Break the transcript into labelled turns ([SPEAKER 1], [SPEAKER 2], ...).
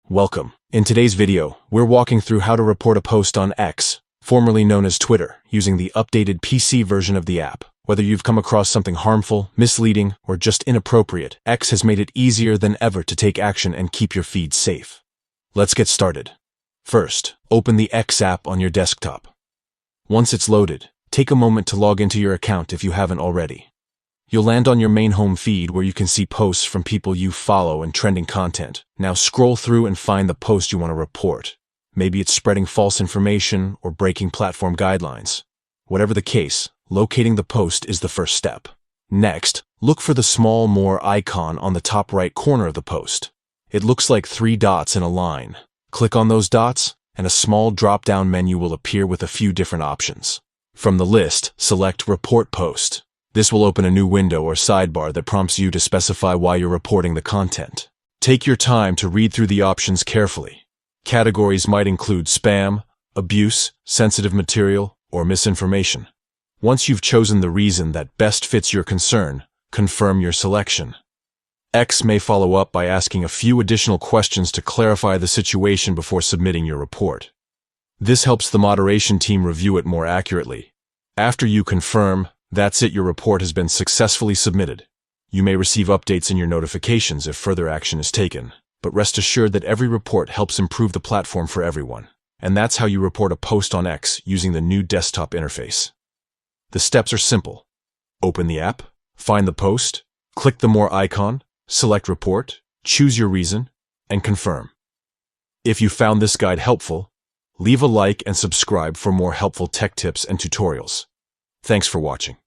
[SPEAKER 1] Welcome. In today's video, we're walking through how to report a post on X, formerly known as Twitter, using the updated PC version of the app. Whether you've come across something harmful, misleading, or just inappropriate, X has made it easier than ever to take action and keep your feed safe. Let's get started. First, open the X app on your desktop. Once it's loaded, take a moment to log into your account if you haven't already. You'll land on your main home feed where you can see posts from people you follow and trending content. Now scroll through and find the post you want to report. Maybe it's spreading false information or breaking platform guidelines. Whatever the case, locating the post is the first step. Next, look for the small More icon on the top right corner of the post. It looks like 3 dots in a line. Click on those dots, and a small drop-down menu will appear with a few different options. From the list, select Report Post. This will open a new window or sidebar that prompts you to specify why you're reporting the content. Take your time to read through the options carefully. Categories might include spam, abuse, sensitive material, or misinformation. Once you've chosen the reason that best fits your concern, confirm your selection. X may follow up by asking a few additional questions to clarify the situation before submitting your report. This helps the moderation team review it more accurately. After you confirm, that's it, your report has been successfully submitted. You may receive updates in your notifications if further action is taken, but rest assured that every report helps improve the platform for everyone. And that's how you report a post on X using the new desktop interface. The steps are simple. Open the app, find the post, click the More icon, select Report, choose your reason, and confirm. If you found this guide helpful, leave a like and subscribe for more helpful tech tips and tutorials. Thanks for watching.